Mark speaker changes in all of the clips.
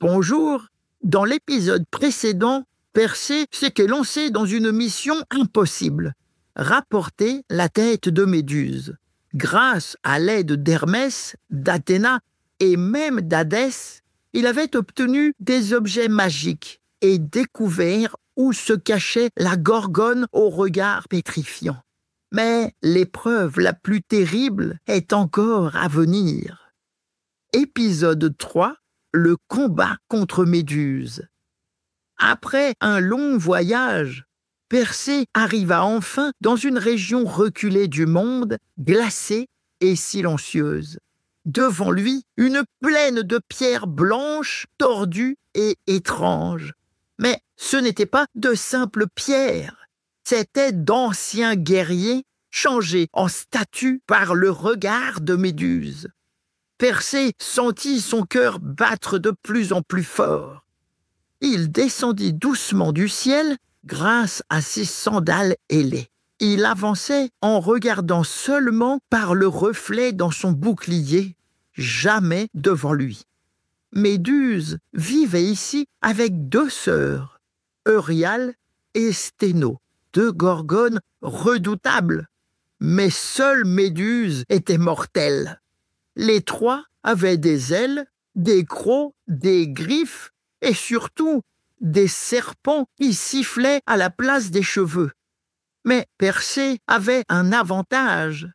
Speaker 1: Bonjour. Dans l'épisode précédent, Persée s'était lancé dans une mission impossible. Rapporter la tête de Méduse. Grâce à l'aide d'Hermès, d'Athéna et même d'Hadès, il avait obtenu des objets magiques et découvert où se cachait la Gorgone au regard pétrifiant. Mais l'épreuve la plus terrible est encore à venir. Épisode 3. Le combat contre Méduse. Après un long voyage, Persée arriva enfin dans une région reculée du monde, glacée et silencieuse. Devant lui, une plaine de pierres blanches, tordues et étranges. Mais ce n'étaient pas de simples pierres, c'étaient d'anciens guerriers changés en statues par le regard de Méduse. Persée sentit son cœur battre de plus en plus fort. Il descendit doucement du ciel grâce à ses sandales ailées. Il avançait en regardant seulement par le reflet dans son bouclier, jamais devant lui. Méduse vivait ici avec 2 sœurs, Euryale et Sténo, 2 gorgones redoutables. Mais seule Méduse était mortelle. Les 3 avaient des ailes, des crocs, des griffes et surtout des serpents qui sifflaient à la place des cheveux. Mais Persée avait un avantage.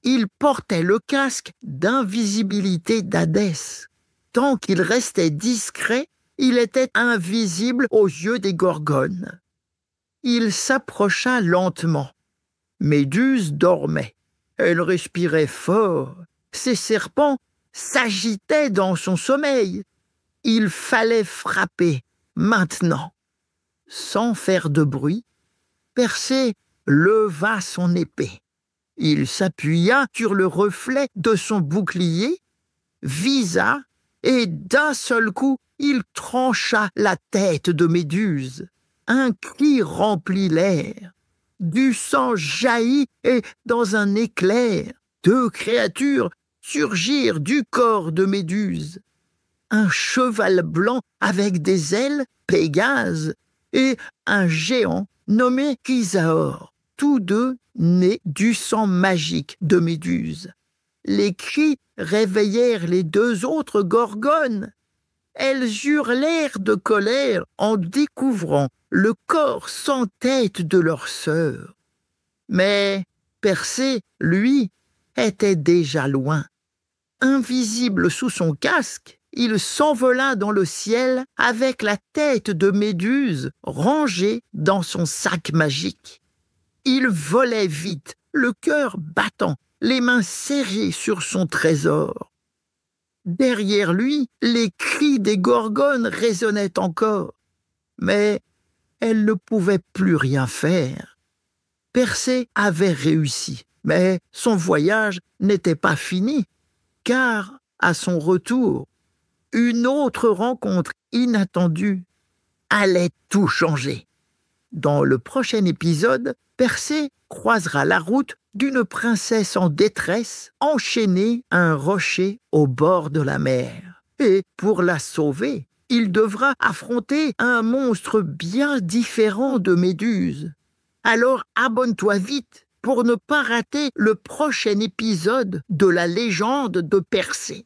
Speaker 1: Il portait le casque d'invisibilité d'Hadès. Tant qu'il restait discret, il était invisible aux yeux des gorgones. Il s'approcha lentement. Méduse dormait. Elle respirait fort. Ses serpents s'agitaient dans son sommeil. Il fallait frapper, maintenant. Sans faire de bruit, Persée leva son épée. Il s'appuya sur le reflet de son bouclier, visa, et d'un seul coup, il trancha la tête de Méduse. Un cri remplit l'air. Du sang jaillit et, dans un éclair, 2 créatures surgirent du corps de Méduse. Un cheval blanc avec des ailes, Pégase, et un géant nommé Chisaor, tous 2 nés du sang magique de Méduse. Les cris réveillèrent les 2 autres gorgones. Elles hurlèrent de colère en découvrant le corps sans tête de leur sœur. Mais Persée, lui, était déjà loin. Invisible sous son casque, il s'envola dans le ciel avec la tête de Méduse rangée dans son sac magique. Il volait vite, le cœur battant, les mains serrées sur son trésor. Derrière lui, les cris des gorgones résonnaient encore. Mais elle ne pouvait plus rien faire. Persée avait réussi, mais son voyage n'était pas fini, car, à son retour, une autre rencontre inattendue allait tout changer. Dans le prochain épisode, Persée croisera la route d'une princesse en détresse enchaînée à un rocher au bord de la mer. Et pour la sauver, il devra affronter un monstre bien différent de Méduse. Alors abonne-toi vite pour ne pas rater le prochain épisode de la légende de Persée.